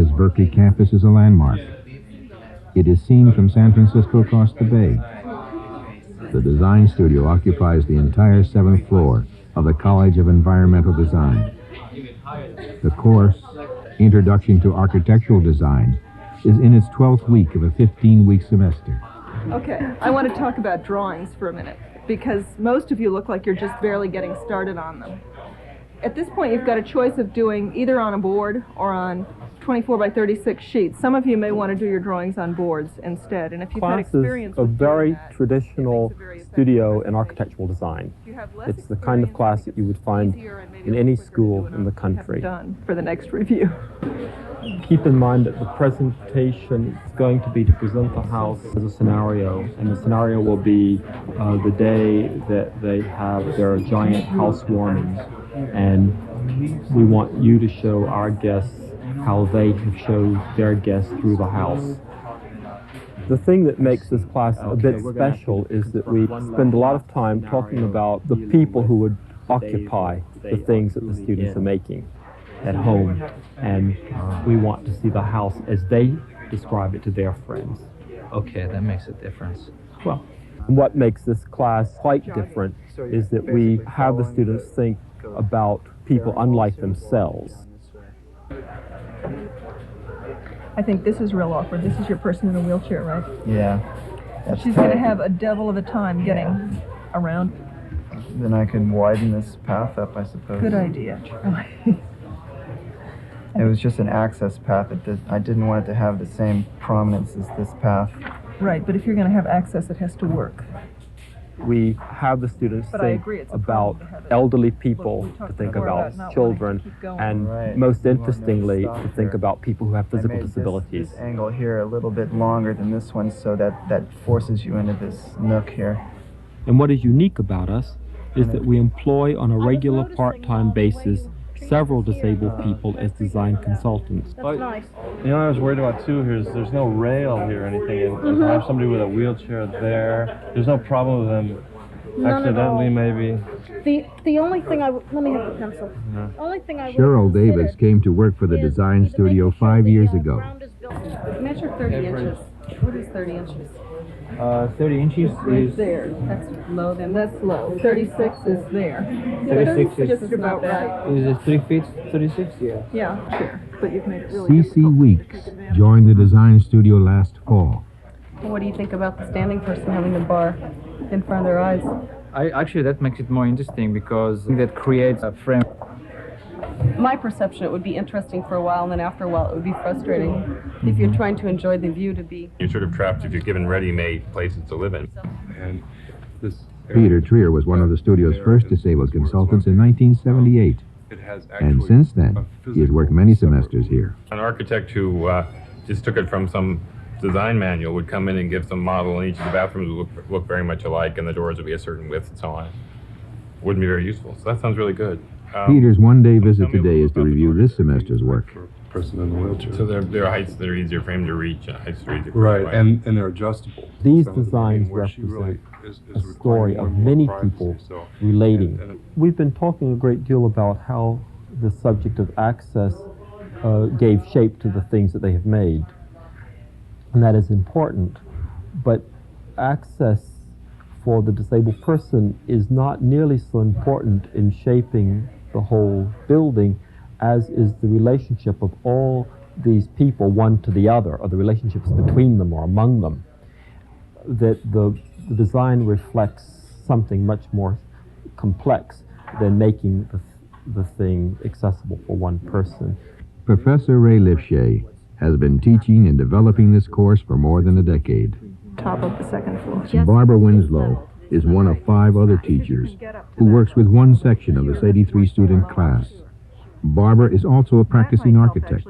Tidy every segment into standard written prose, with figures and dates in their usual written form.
UCSF's Berkeley campus is a landmark. It is seen from San Francisco across the bay. The design studio occupies the entire 7th floor of the College of Environmental Design. The course, Introduction to Architectural Design, is in its 12th week of a 15-week semester. Okay, I want to talk about drawings for a minute, because most of you look like you're just barely getting started on them. At this point, you've got a choice of doing either on a board or on 24 by 36 sheets. Some of you may want to do your drawings on boards instead, and if you've had experience with a very that, traditional studio in architectural design. It's the kind of class that you would find in any school in the country. Done for the next review. Keep in mind that the presentation is going to be to present the house as a scenario, and the scenario will be the day that they have their giant housewarming, and we want you to show our guests how they have showed their guests through the house. The thing that makes this class a bit special is that we spend a lot of time talking about the people who would occupy the things that the students are making at home, and we want to see the house as they describe it to their friends. Okay, that makes a difference. Well, what makes this class quite different is that we have the students think about people unlike themselves. I think this is real awkward. This is your person in a wheelchair, right? Yeah. She's going to have a devil of a time getting around. Then I can widen this path up, I suppose. Good idea, Charlie. It was just an access path. I didn't want it to have the same prominence as this path. Right, but if you're going to have access, it has to work. We have the students think about elderly people, to think about children, and most interestingly, to think about people who have physical disabilities. This angle here a little bit longer than this one, so that forces you into this nook here. And what is unique about us is that we employ on a regular part-time basis several disabled people as design consultants. That's nice. You know, I was worried about too here is there's no rail here or anything, and I have somebody with a wheelchair there. There's no problem with them accidentally maybe. The only thing let me have the pencil. Only thing I Cheryl Davis came to work for the design studio 5 years ago. Measure 30 inches. What is 30 inches? 30 inches is there. That's low then. That's low. 36 is there. 36 is just about right. Is it 3 feet? 36? Yeah. Yeah, sure. But you've made it really Cece Weeks joined the design studio last fall. What do you think about the standing person having the bar in front of their eyes? Actually, that makes it more interesting because that creates a frame. My perception, it would be interesting for a while, and then after a while it would be frustrating if you're trying to enjoy the view to be. You're sort of trapped if you're given ready-made places to live in. And this Peter Trier was one of the studio's first disabled consultants in 1978. And since then, he has worked many semesters here. An architect who just took it from some design manual would come in and give some model, and each of the bathrooms would look very much alike, and the doors would be a certain width and so on. Wouldn't be very useful. So that sounds really good. Peter's one-day visit today is to review this semester's work. Person in the wheelchair. So there are heights that are easier for him to reach, and heights that are easier for Right, him to and they're adjustable. These designs represent a story of many people relating. We've been talking a great deal about how the subject of access gave shape to the things that they have made. And that is important. But access for the disabled person is not nearly so important in shaping the whole building as is the relationship of all these people one to the other, or the relationships between them or among them. That the design reflects something much more complex than making the thing accessible for one person. Professor Ray Lifshay has been teaching and developing this course for more than a decade. top of the second floor. Barbara Winslow is one of 5 other teachers who works with one section of this 83-student class. Barbara is also a practicing architect,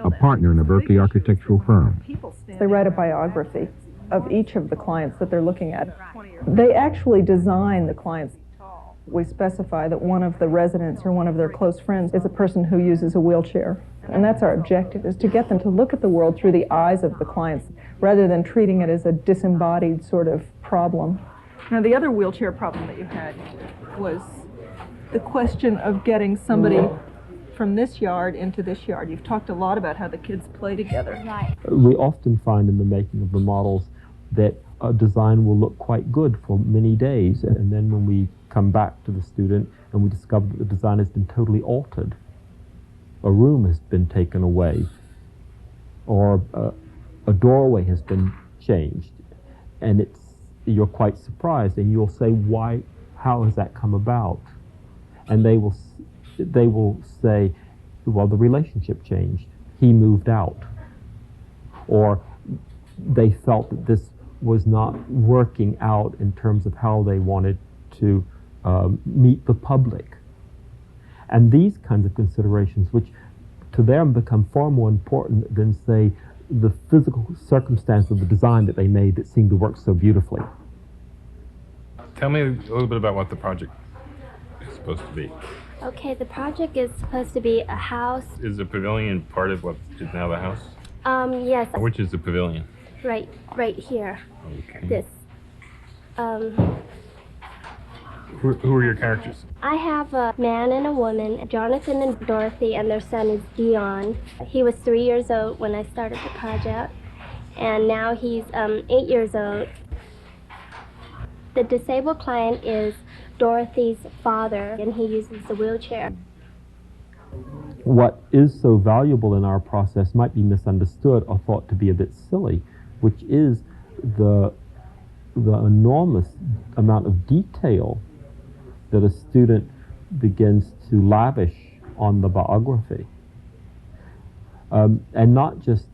a partner in a Berkeley architectural firm. They write a biography of each of the clients that they're looking at. They actually design the clients. We specify that one of the residents or one of their close friends is a person who uses a wheelchair. And that's our objective, is to get them to look at the world through the eyes of the clients rather than treating it as a disembodied sort of problem. Now, the other wheelchair problem that you had was the question of getting somebody from this yard into this yard. You've talked a lot about how the kids play together. Right. We often find in the making of the models that a design will look quite good for many days, and then when we come back to the student and we discover that the design has been totally altered, a room has been taken away, or a doorway has been changed, and you're quite surprised, and you'll say, why, how has that come about? And they will say, well, the relationship changed. He moved out. Or they felt that this was not working out in terms of how they wanted to meet the public. And these kinds of considerations, which to them become far more important than, say, the physical circumstance of the design that they made that seemed to work so beautifully. Tell me a little bit about what the project is supposed to be. Okay, the project is supposed to be a house. Is the pavilion part of what is now the house? Yes. Which is the pavilion? Right here. Okay. This. Who are your characters? I have a man and a woman, Jonathan and Dorothy, and their son is Dion. He was 3 years old when I started the project, and now he's 8 years old. The disabled client is Dorothy's father, and he uses a wheelchair. What is so valuable in our process might be misunderstood or thought to be a bit silly, which is the enormous amount of detail that a student begins to lavish on the biography. And not just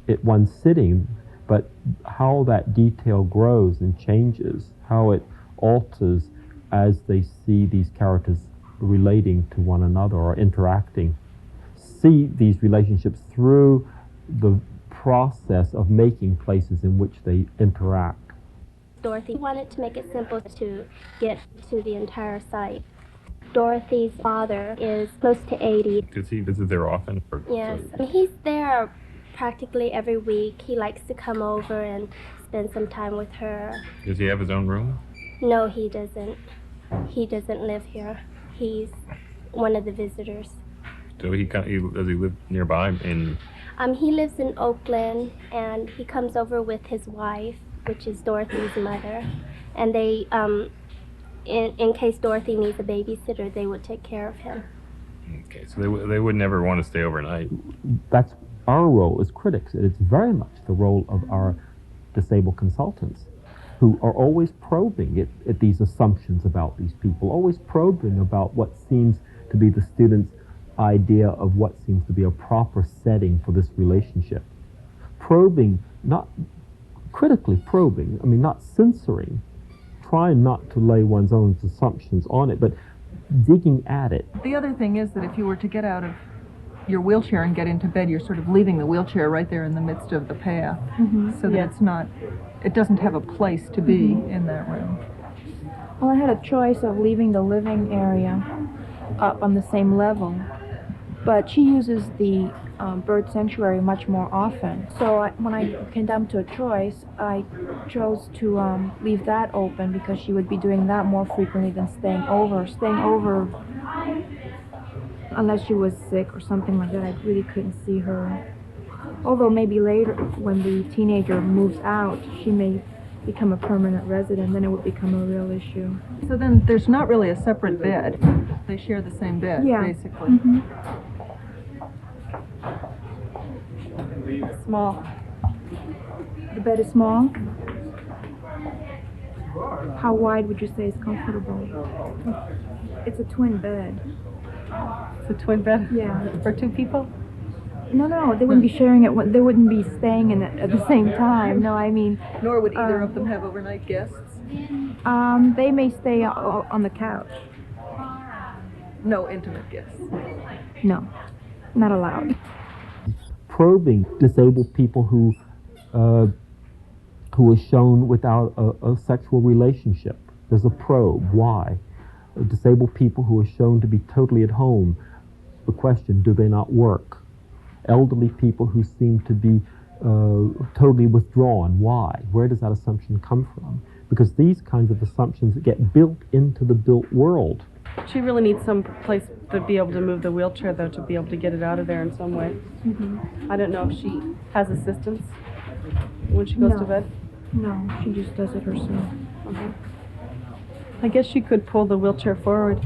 at one sitting, but how that detail grows and changes, how it alters as they see these characters relating to one another or interacting. See these relationships through the process of making places in which they interact. Dorothy wanted to make it simple to get to the entire site. Dorothy's father is close to 80. Does he visit there often? Yes, he's there practically every week. He likes to come over and spend some time with her. Does he have his own room? No, he doesn't. He doesn't live here. He's one of the visitors. So does he live nearby in? He lives in Oakland, and he comes over with his wife, which is Dorothy's mother, and they, in case Dorothy needs a babysitter, they would take care of him. Okay, so they would never want to stay overnight. That's our role as critics. It's very much the role of our disabled consultants, who are always probing at these assumptions about these people, always probing about what seems to be the student's idea of what seems to be a proper setting for this relationship. Probing, not critically probing, I mean, not censoring, trying not to lay one's own assumptions on it, but digging at it. The other thing is that if you were to get out of your wheelchair and get into bed, you're sort of leaving the wheelchair right there in the midst of the path, so that it doesn't have a place to be in that room. Well, I had a choice of leaving the living area up on the same level, but she uses the bird sanctuary much more often. So when I came down to a choice, I chose to leave that open because she would be doing that more frequently than staying over. Staying over, unless she was sick or something like that, I really couldn't see her. Although maybe later, when the teenager moves out, she may become a permanent resident, then it would become a real issue. So then there's not really a separate bed. They share the same bed, basically. Small. The bed is small? How wide would you say is comfortable? It's a twin bed. It's a twin bed? Yeah. For two people? No, they wouldn't be sharing it. They wouldn't be staying in it at the same time. No, I mean... Nor would either of them have overnight guests? They may stay on the couch. No intimate guests? No, not allowed. Probing disabled people who are shown without a sexual relationship. There's a probe. Why? Disabled people who are shown to be totally at home. The question, do they not work? Elderly people who seem to be totally withdrawn. Why? Where does that assumption come from? Because these kinds of assumptions get built into the built world. She really needs some place to be able to move the wheelchair, though, to be able to get it out of there in some way. I don't know if she has assistance when she goes to bed. No, she just does it herself. I guess she could pull the wheelchair forward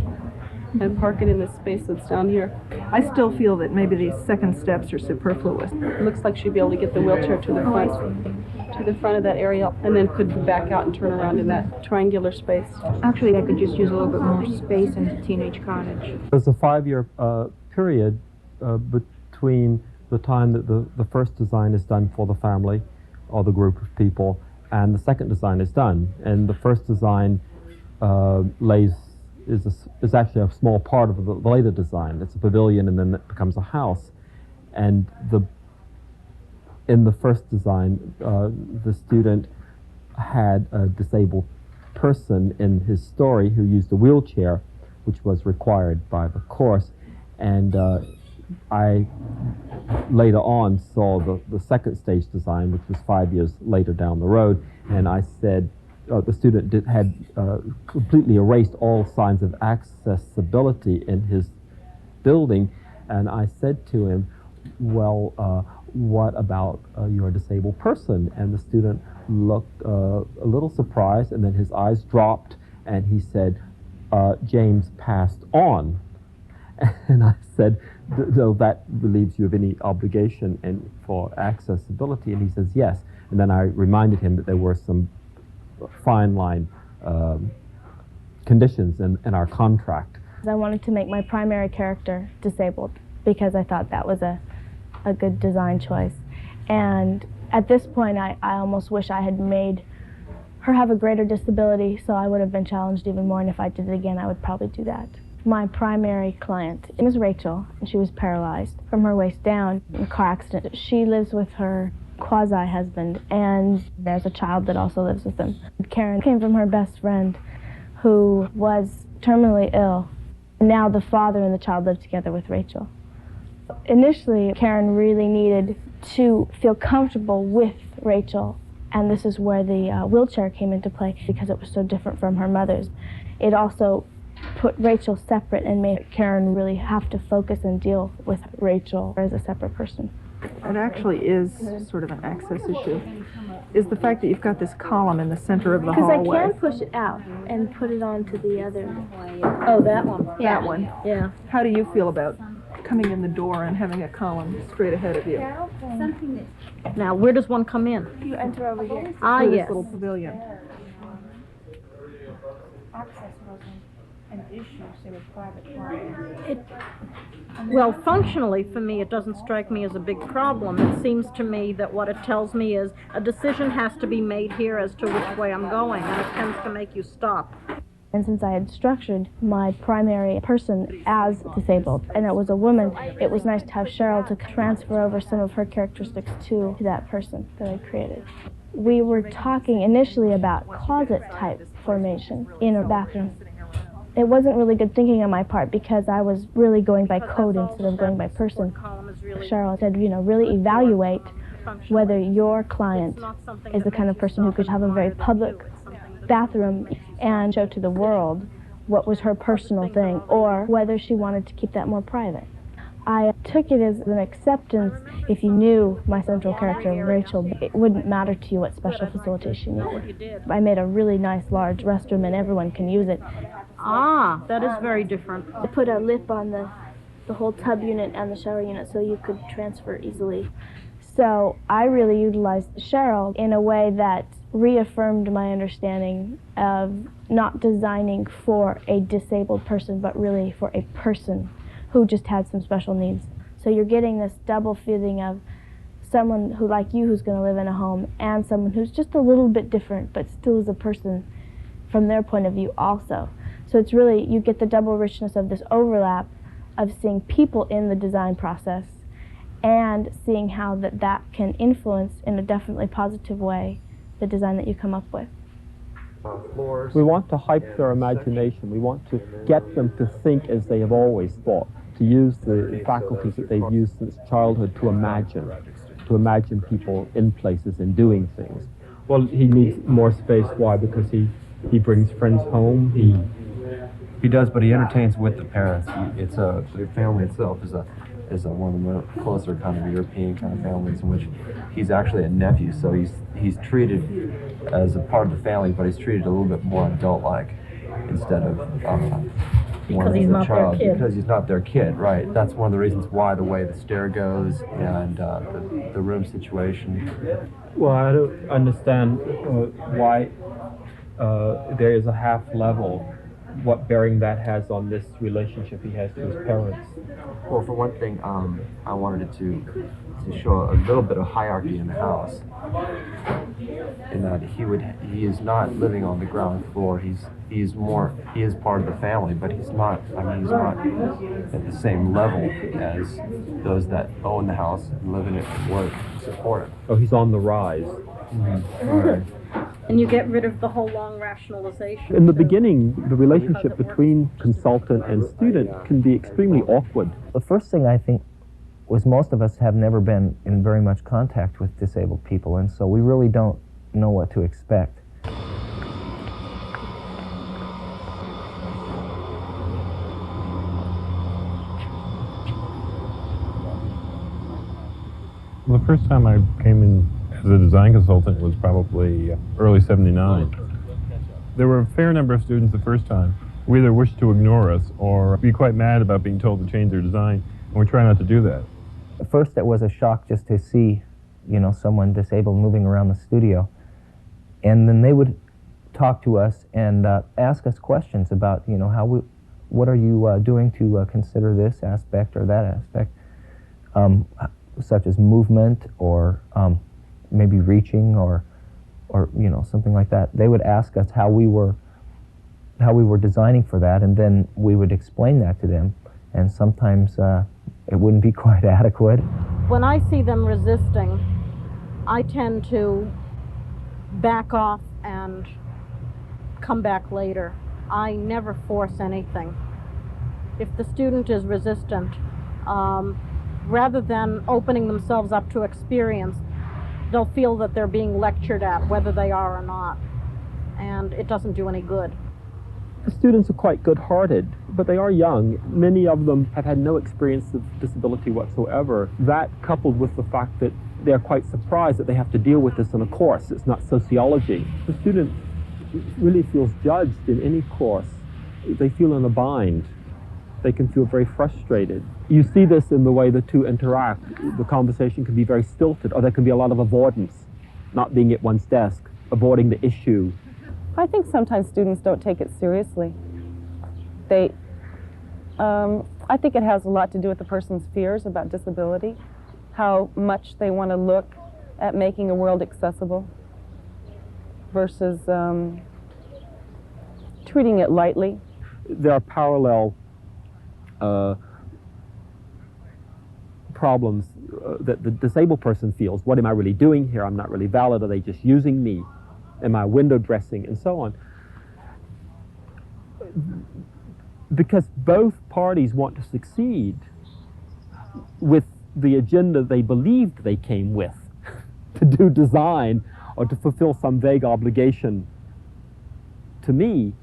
and park it in this space that's down here. I still feel that maybe these second steps are superfluous. It looks like she'd be able to get the wheelchair to the front of that area, and then could back out and turn around in that triangular space. Actually, I could just use a little bit more space in the teenage cottage. There's a 5-year period between the time that the first design is done for the family or the group of people and the second design is done. And the first design is actually a small part of the later design. It's a pavilion, and then it becomes a house. And in the first design, the student had a disabled person in his story who used a wheelchair, which was required by the course. And I later on saw the second stage design, which was 5 years later down the road, and I said, the student had completely erased all signs of accessibility in his building, and I said to him, well, what about your disabled person? And the student looked a little surprised, and then his eyes dropped, and he said, James passed on. And I said, so that relieves you of any obligation for accessibility? And he says, yes. And then I reminded him that there were some fine line conditions in our contract. I wanted to make my primary character disabled because I thought that was a good design choice. And at this point, I almost wish I had made her have a greater disability, so I would have been challenged even more, and if I did it again, I would probably do that. My primary client is Rachel, and she was paralyzed from her waist down in a car accident. She lives with her quasi-husband, and there's a child that also lives with them. Karen came from her best friend, who was terminally ill. Now the father and the child live together with Rachel. Initially, Karen really needed to feel comfortable with Rachel, and this is where the wheelchair came into play because it was so different from her mother's. It also put Rachel separate and made Karen really have to focus and deal with Rachel as a separate person. It actually is sort of an access issue, is the fact that you've got this column in the center of the hallway. Because I can push it out and put it onto the other. Oh, that one. Yeah. That one. Yeah. How do you feel about coming in the door and having a column straight ahead of you? Now, where does one come in? You enter over here. Ah, Through yes. this little pavilion. Access wasn't an issue, say, with private clients. Well, functionally, for me, it doesn't strike me as a big problem. It seems to me that what it tells me is a decision has to be made here as to which way I'm going, and it tends to make you stop. And since I had structured my primary person as disabled, and it was a woman, it was nice to have Cheryl to transfer over some of her characteristics to that person that I created. We were talking initially about closet-type formation in a bathroom. It wasn't really good thinking on my part because I was really going by code instead of going by person. Cheryl said, really evaluate whether your client is the kind of person who could have a very public bathroom and show to the world what was her personal thing, or whether she wanted to keep that more private. I took it as an acceptance. If you knew my central character, Rachel, it wouldn't matter to you what special facilitation you needed. I made a really nice large restroom and everyone can use it. Ah, that is very different. I put a lip on the whole tub unit and the shower unit so you could transfer easily. So I really utilized Cheryl in a way that reaffirmed my understanding of not designing for a disabled person, but really for a person who just had some special needs. So you're getting this double feeling of someone who, like you, who's going to live in a home, and someone who's just a little bit different, but still is a person from their point of view also. So it's really, you get the double richness of this overlap of seeing people in the design process and seeing how that can influence in a definitely positive way the design that you come up with. We want to hype their imagination. We want to get them to think as they have always thought, to use the faculties that they've used since childhood to imagine people in places and doing things. Well, he needs more space. Why? Because he brings friends home. He He does, but he entertains with the parents. The family itself is one of the more closer kind of European kind of families in which he's actually a nephew, so he's treated as a part of the family, but he's treated a little bit more adult-like instead of Because he's not their kid. Because he's not their kid, right? That's one of the reasons why the way the stair goes and the room situation. Well, I don't understand why there is a half level. What bearing that has on this relationship he has to his parents? Well, for one thing, I wanted it to show a little bit of hierarchy in the house, in that he is not living on the ground floor. He is part of the family, but he's not at the same level as those that own the house and live in it and work and support it. Oh, he's on the rise. Mm-hmm. Right. And you get rid of the whole long rationalization. In the beginning, the relationship between consultant and student can be extremely awkward. The first thing I think was most of us have never been in very much contact with disabled people, and so we really don't know what to expect. Well, the first time I came in as a design consultant was probably early '79. There were a fair number of students the first time who either wished to ignore us or be quite mad about being told to change their design, and we try not to do that. At first it was a shock just to see, someone disabled moving around the studio, and then they would talk to us and ask us questions about, what are you doing to consider this aspect or that aspect, such as movement or maybe reaching or something like that. They would ask us how we were designing for that, and then we would explain that to them, and sometimes it wouldn't be quite adequate. When I see them resisting, I tend to back off and come back later. I never force anything. If the student is resistant, rather than opening themselves up to experience, they'll feel that they're being lectured at, whether they are or not, and it doesn't do any good. The students are quite good-hearted, but they are young. Many of them have had no experience of disability whatsoever. That, coupled with the fact that they're quite surprised that they have to deal with this in a course. It's not sociology. The student really feels judged in any course. They feel in a bind. They can feel very frustrated. You see this in the way the two interact. The conversation can be very stilted, or there can be a lot of avoidance, not being at one's desk, avoiding the issue. I think sometimes students don't take it seriously. I think it has a lot to do with the person's fears about disability, how much they want to look at making a world accessible versus treating it lightly. There are parallel problems that the disabled person feels. What am I really doing here? I'm not really valid. Are they just using me? Am I window dressing? And so on. Because both parties want to succeed with the agenda they believed they came with, to do design or to fulfill some vague obligation to me,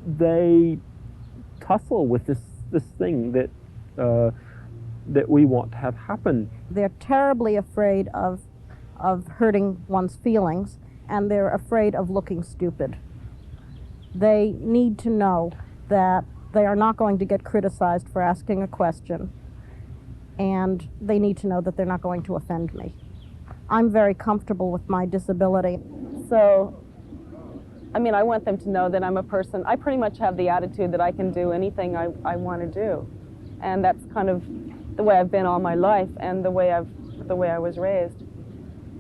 they tussle with this thing that that we want to have happen. They're terribly afraid of hurting one's feelings, and they're afraid of looking stupid. They need to know that they are not going to get criticized for asking a question, and they need to know that they're not going to offend me. I'm very comfortable with my disability. So, I want them to know that I'm a person. I pretty much have the attitude that I can do anything I want to do. And that's kind of the way I've been all my life, and the way I was raised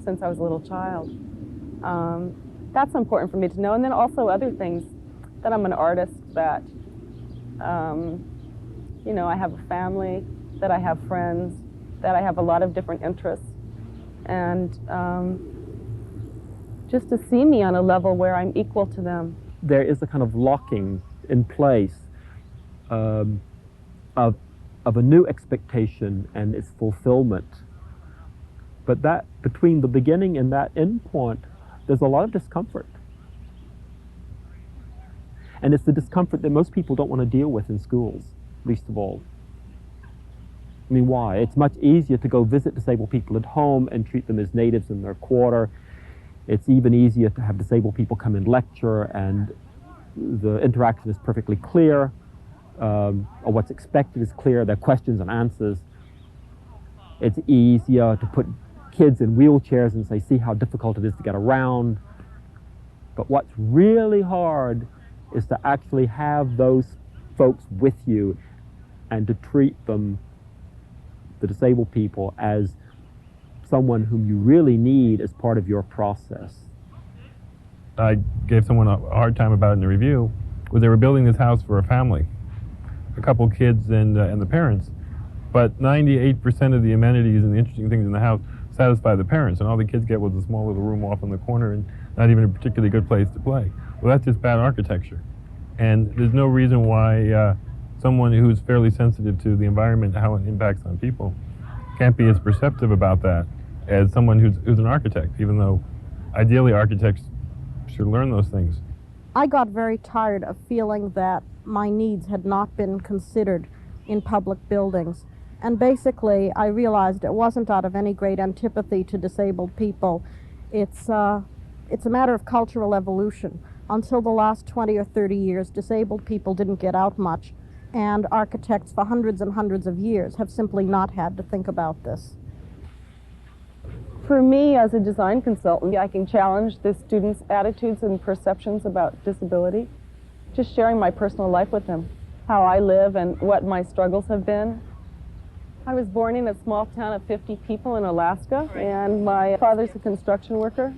since I was a little child. That's important for me to know. And then also other things, that I'm an artist, that I have a family, that I have friends, that I have a lot of different interests, and just to see me on a level where I'm equal to them. There is a kind of locking in place of a new expectation and its fulfillment. But that, between the beginning and that end point, there's a lot of discomfort. And it's the discomfort that most people don't want to deal with in schools, least of all. I mean, why? It's much easier to go visit disabled people at home and treat them as natives in their quarter. It's even easier to have disabled people come and lecture, and the interaction is perfectly clear, or what's expected is clear, there are questions and answers. It's easier to put kids in wheelchairs and say, see how difficult it is to get around. But what's really hard is to actually have those folks with you and to treat them, the disabled people, as someone whom you really need as part of your process. I gave someone a hard time about it in the review, where they were building this house for a family, a couple kids and the parents, but 98% of the amenities and the interesting things in the house satisfy the parents, and all the kids get was a small little room off in the corner and not even a particularly good place to play. Well, that's just bad architecture. And there's no reason why someone who's fairly sensitive to the environment, how it impacts on people, can't be as perceptive about that as someone who's an architect, even though ideally architects should learn those things. I got very tired of feeling that my needs had not been considered in public buildings. And basically, I realized it wasn't out of any great antipathy to disabled people. It's a matter of cultural evolution. Until the last 20 or 30 years, disabled people didn't get out much, and architects for hundreds and hundreds of years have simply not had to think about this. For me, as a design consultant, I can challenge the students' attitudes and perceptions about disability, just sharing my personal life with them, how I live and what my struggles have been. I was born in a small town of 50 people in Alaska, and my father's a construction worker.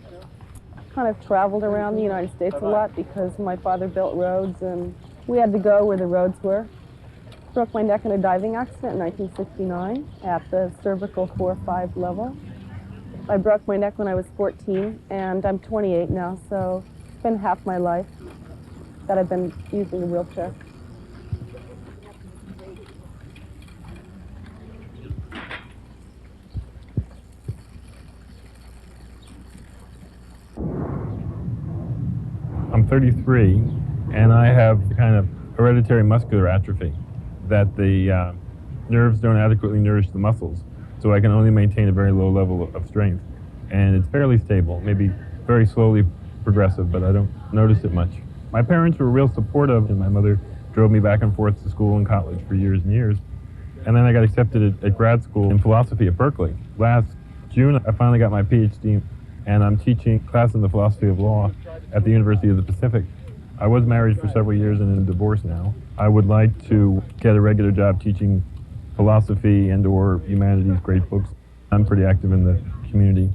Kind of traveled around the United States a lot because my father built roads and we had to go where the roads were. Broke my neck in a diving accident in 1969 at the cervical 4-5 level. I broke my neck when I was 14, and I'm 28 now, so it's been half my life that I've been using the wheelchair. I'm 33, and I have kind of hereditary muscular atrophy, that the nerves don't adequately nourish the muscles, so I can only maintain a very low level of strength. And it's fairly stable, maybe very slowly progressive, but I don't notice it much. My parents were real supportive, and my mother drove me back and forth to school and college for years and years. And then I got accepted at grad school in philosophy at Berkeley. Last June, I finally got my PhD, and I'm teaching class in the philosophy of law at the University of the Pacific. I was married for several years and in a divorce now. I would like to get a regular job teaching philosophy and/or humanities, great books. I'm pretty active in the community.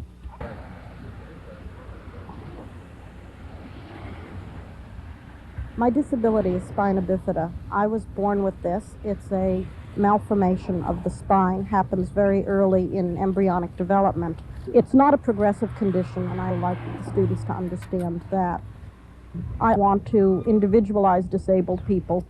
My disability is spina bifida. I was born with this. It's a malformation of the spine, happens very early in embryonic development. It's not a progressive condition, and I like the students to understand that. I want to individualize disabled people.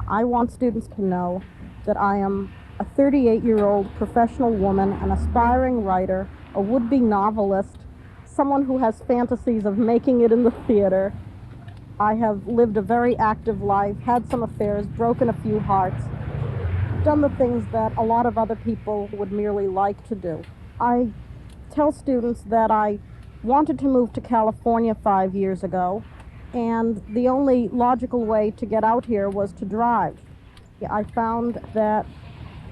I want students to know that I am a 38-year-old professional woman, an aspiring writer, a would-be novelist, someone who has fantasies of making it in the theater. I have lived a very active life, had some affairs, broken a few hearts, done the things that a lot of other people would merely like to do. I tell students that I wanted to move to California 5 years ago, and the only logical way to get out here was to drive. I found that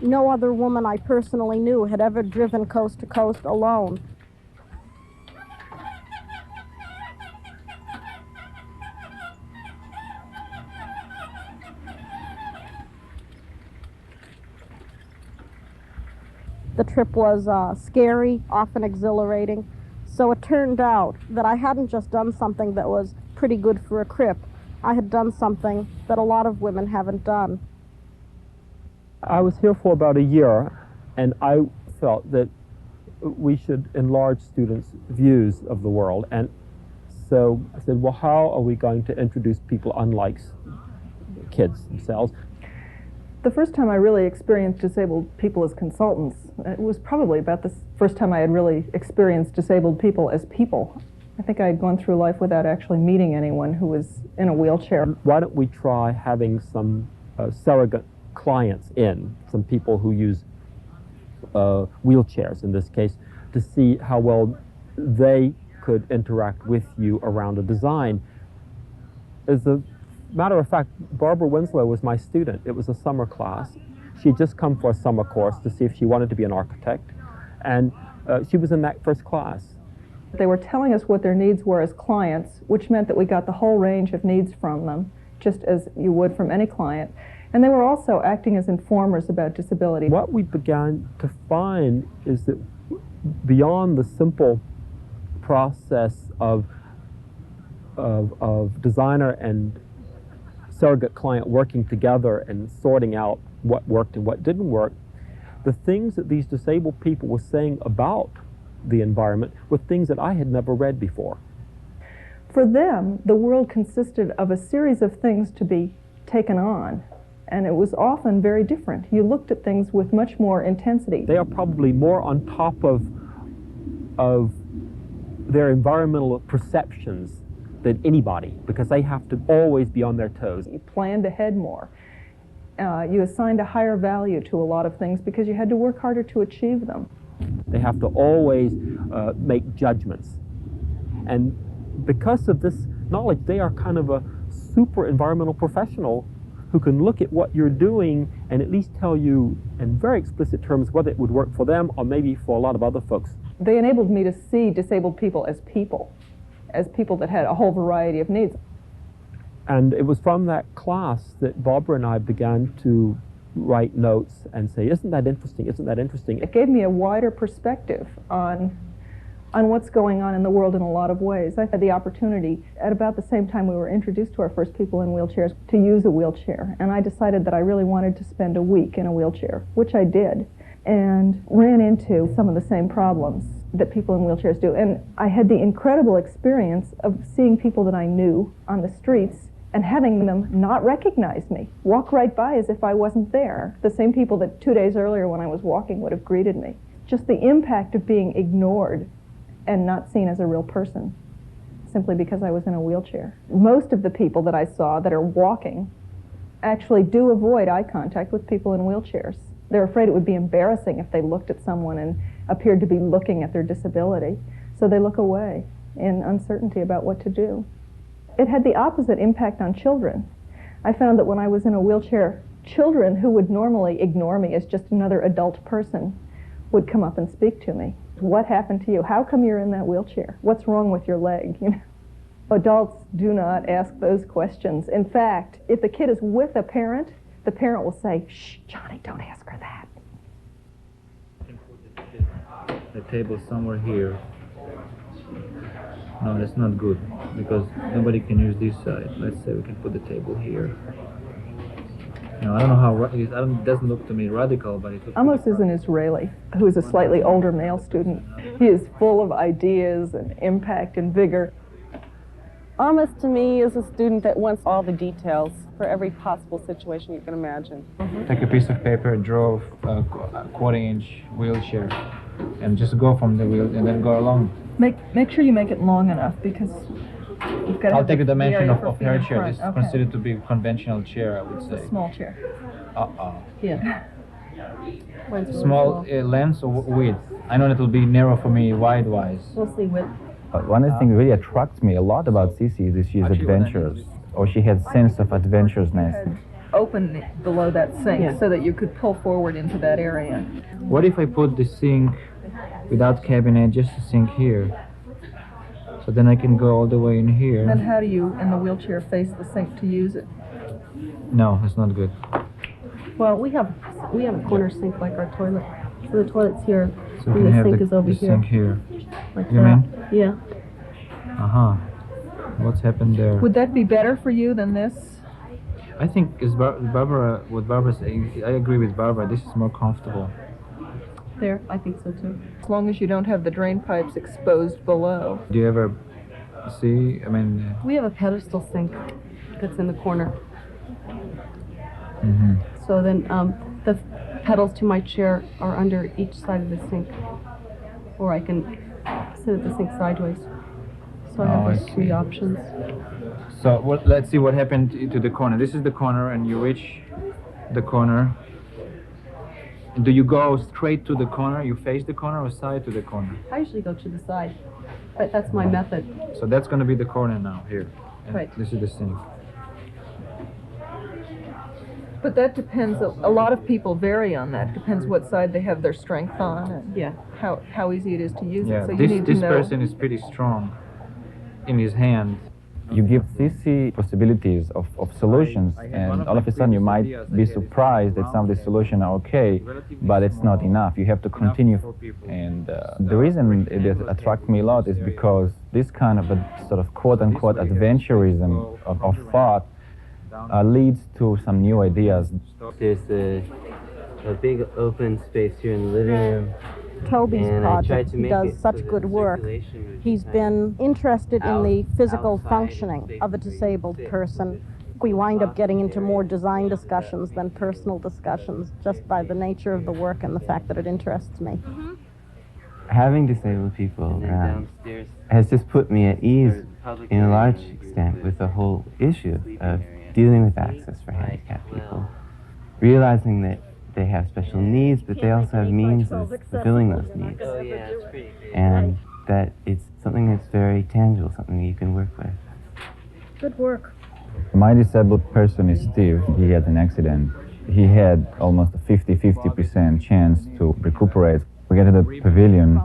no other woman I personally knew had ever driven coast to coast alone. The trip was scary, often exhilarating, so it turned out that I hadn't just done something that was pretty good for a trip. I had done something that a lot of women haven't done. I was here for about a year, and I felt that we should enlarge students' views of the world. And so I said, well, how are we going to introduce people unlike kids themselves? The first time I really experienced disabled people as consultants, it was probably about the first time I had really experienced disabled people as people. I think I had gone through life without actually meeting anyone who was in a wheelchair. Why don't we try having some surrogate clients in, some people who use wheelchairs in this case, to see how well they could interact with you around a design. As a matter of fact, Barbara Winslow was my student. It was a summer class. She had just come for a summer course to see if she wanted to be an architect, and she was in that first class. They were telling us what their needs were as clients, which meant that we got the whole range of needs from them, just as you would from any client. And they were also acting as informers about disability. What we began to find is that beyond the simple process of designer and surrogate client working together and sorting out what worked and what didn't work, the things that these disabled people were saying about the environment were things that I had never read before. For them, the world consisted of a series of things to be taken on, and it was often very different. You looked at things with much more intensity. They are probably more on top of their environmental perceptions than anybody, because they have to always be on their toes. You planned ahead more. You assigned a higher value to a lot of things because you had to work harder to achieve them. They have to always make judgments. And because of this knowledge, they are kind of a super environmental professional who can look at what you're doing and at least tell you in very explicit terms whether it would work for them or maybe for a lot of other folks. They enabled me to see disabled people as people that had a whole variety of needs. And it was from that class that Barbara and I began to write notes and say, isn't that interesting, isn't that interesting? It gave me a wider perspective on what's going on in the world in a lot of ways. I had the opportunity, at about the same time we were introduced to our first people in wheelchairs, to use a wheelchair. And I decided that I really wanted to spend a week in a wheelchair, which I did, and ran into some of the same problems that people in wheelchairs do. And I had the incredible experience of seeing people that I knew on the streets and having them not recognize me, walk right by as if I wasn't there. The same people that 2 days earlier when I was walking would have greeted me. Just the impact of being ignored and not seen as a real person, simply because I was in a wheelchair. Most of the people that I saw that are walking actually do avoid eye contact with people in wheelchairs. They're afraid it would be embarrassing if they looked at someone and appeared to be looking at their disability, so they look away in uncertainty about what to do. It had the opposite impact on children. I found that when I was in a wheelchair, children who would normally ignore me as just another adult person would come up and speak to me. What happened to you? How come you're in that wheelchair? What's wrong with your leg? You know? Adults do not ask those questions. In fact, if the kid is with a parent, the parent will say, shh, Johnny, don't ask her that. The table somewhere here. No, that's not good, because nobody can use this side. Let's say we can put the table here. Now, I don't know how, it doesn't look to me radical, but it looks... Amos is an Israeli who is a slightly older male student. He is full of ideas and impact and vigor. Amos, to me, is a student that wants all the details for every possible situation you can imagine. Take a piece of paper, draw a quarter-inch wheelchair, and just go from the wheel and then go along. Make sure you make it long enough, because you've got to I'll take a dimension of her chair. Front. This is Okay. considered to be a conventional chair, I would say. A small chair. Yeah. Small length or width? I know it will be narrow for me wide-wise. We'll see width. One of the things that really attracts me a lot about Cece is that she's adventurous, or she has sense of adventurousness. Open it below that sink so that you could pull forward into that area. What if I put the sink without cabinet, just a sink here? So then I can go all the way in here. Then how do you, in the wheelchair, face the sink to use it? No, that's not good. Well, we have a corner sink like our toilet. So the toilet's here, So and we the have sink is over the here. sink here. Like You that. mean? Yeah. Uh-huh. What's happened there? Would that be better for you than this? I think is Barbara, what Barbara's saying, I agree with Barbara, this is more comfortable. There, I think so too. As long as you don't have the drain pipes exposed below. Do you ever see, I mean... We have a pedestal sink that's in the corner. Mm-hmm. So then the pedals to my chair are under each side of the sink. Or I can sit at the sink sideways. So I have those three options. So let's see what happened to the corner. This is the corner, and you reach the corner. Do you go straight to the corner? You face the corner or side to the corner? I usually go to the side, but that's my method. So that's going to be the corner now, here. And Right. this is the sink. But that depends, a lot of people vary on that. Depends what side they have their strength on and Yeah. how easy it is to use Yeah, it. So you need to this know. person is pretty strong in his hand. You give Cece possibilities of solutions, and all of a sudden you might be surprised that some of these solutions are okay, but it's not enough. You have to continue. And the reason it attracts me a lot is because this kind of a sort of quote-unquote adventurism of thought leads to some new ideas. There's a big open space here in the living room. Toby's And I tried project, to he make does it such so that good work. circulation would He's kind been interested in the physical outside functioning and of a disabled person. We wind up getting into more design discussions than personal discussions, just by the nature of the work and the fact that it interests me. Having disabled people around has just put me at ease in a large extent with the whole issue of dealing with access for handicapped people. Realizing that they have special needs, but they also have means of fulfilling those needs. And that it's something that's very tangible, something that you can work with. Good work. My disabled person is Steve. He had an accident. He had almost a 50% chance to recuperate. We get to the pavilion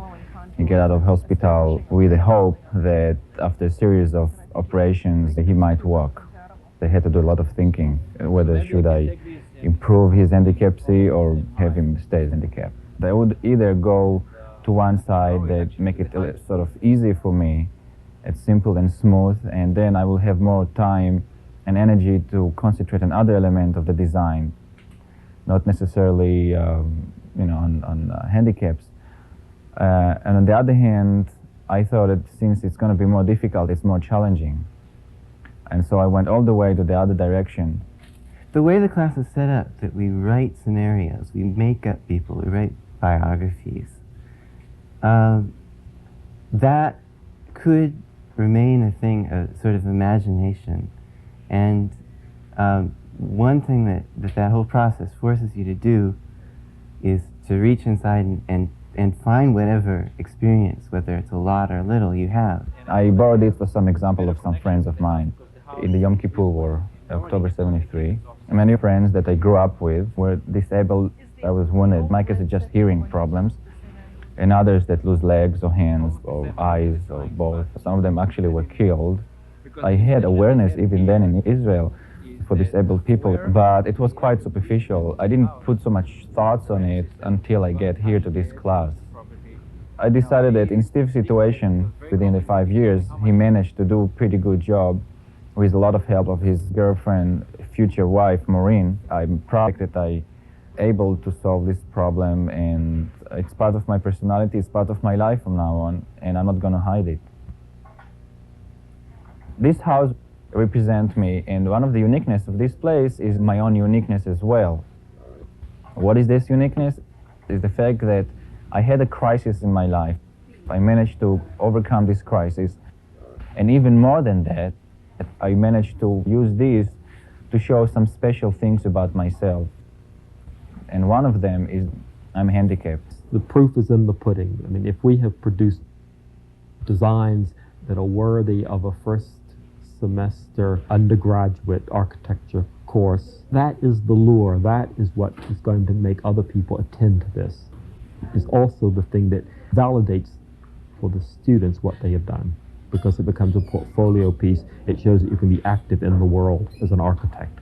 and get out of hospital with the hope that after a series of operations he might walk. They had to do a lot of thinking, whether should I improve his handicapcy or have him stay handicapped. They would either go to one side that make it sort of easy for me, it's simple and smooth, and then I will have more time and energy to concentrate on other elements of the design, not necessarily on handicaps. And on the other hand, I thought that since it's going to be more difficult, it's more challenging. And so I went all the way to the other direction. The way the class is set up, that we write scenarios, we make up people, we write biographies, that could remain a thing, a sort of imagination. And one thing that whole process forces you to do is to reach inside and find whatever experience, whether it's a lot or little, you have. I borrowed it for some example of some friends of mine. In the Yom Kippur War, October 73, many friends that I grew up with were disabled. I was wounded. My case is just hearing problems. And others that lose legs or hands or eyes or both. Some of them actually were killed. I had awareness even then in Israel for disabled people, but it was quite superficial. I didn't put so much thoughts on it until I get here to this class. I decided that in Steve's situation, within the 5 years, he managed to do a pretty good job with a lot of help of his girlfriend, future wife, Maureen. I'm proud that I'm able to solve this problem, and it's part of my personality, it's part of my life from now on, and I'm not going to hide it. This house represents me, and one of the uniqueness of this place is my own uniqueness as well. What is this uniqueness? Is the fact that I had a crisis in my life. I managed to overcome this crisis, and even more than that, I managed to use this to show some special things about myself. And one of them is I'm handicapped. The proof is in the pudding. I mean, if we have produced designs that are worthy of a first semester undergraduate architecture course, that is the lure. That is what is going to make other people attend to this. It's also the thing that validates for the students what they have done, because it becomes a portfolio piece. It shows that you can be active in the world as an architect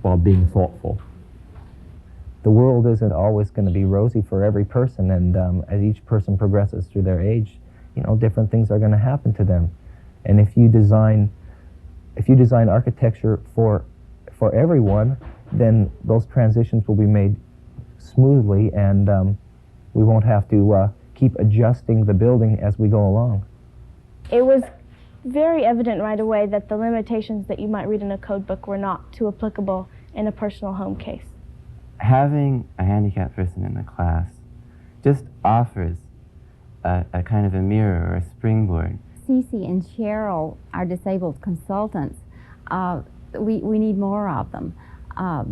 while being thoughtful. The world isn't always going to be rosy for every person, and as each person progresses through their age, different things are going to happen to them. And if you design architecture for everyone, then those transitions will be made smoothly, and we won't have to keep adjusting the building as we go along. It was very evident right away that the limitations that you might read in a code book were not too applicable in a personal home case. Having a handicapped person in the class just offers a kind of a mirror or a springboard Cece and Cheryl, our disabled consultants, we need more of them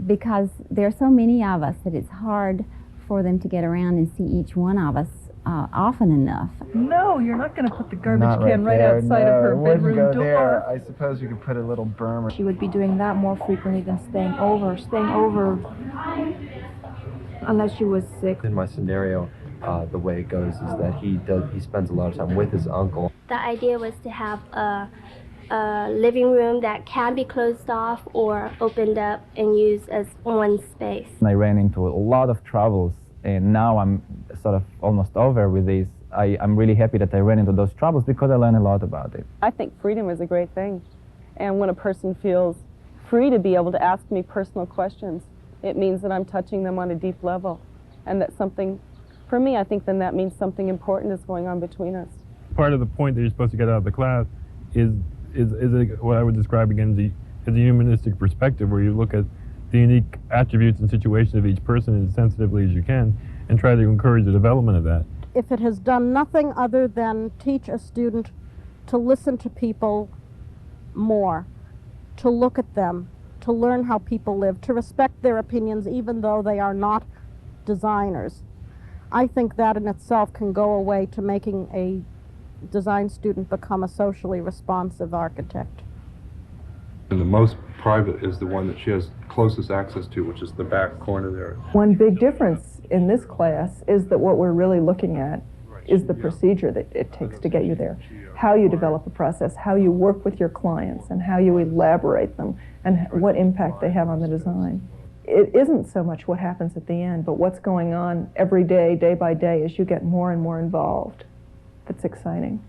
because there are so many of us that it's hard for them to get around and see each one of us often enough. No, you're not going to put the garbage Not can right there. outside No, of her it wouldn't bedroom go door. there. I suppose you could put a little berm. She would be doing that more frequently than staying over unless she was sick. In my scenario, the way it goes is that he spends a lot of time with his uncle. The idea was to have a living room that can be closed off or opened up and used as one space. I ran into a lot of troubles, and now I'm sort of almost over with these. I'm really happy that I ran into those troubles because I learned a lot about it. I think freedom is a great thing. And when a person feels free to be able to ask me personal questions, it means that I'm touching them on a deep level. And that something, for me, I think then that means something important is going on between us. Part of the point that you're supposed to get out of the class is what I would describe again as a humanistic perspective, where you look at the unique attributes and situations of each person as sensitively as you can and try to encourage the development of that. If it has done nothing other than teach a student to listen to people more, to look at them, to learn how people live, to respect their opinions even though they are not designers, I think that in itself can go away to making a design student become a socially responsive architect. And the most private is the one that she has closest access to, which is the back corner there. One big difference in this class is that what we're really looking at is the procedure that it takes to get you there. How you develop a process, how you work with your clients, and how you elaborate them, and what impact they have on the design. It isn't so much what happens at the end, but what's going on every day, day by day, as you get more and more involved. That's exciting.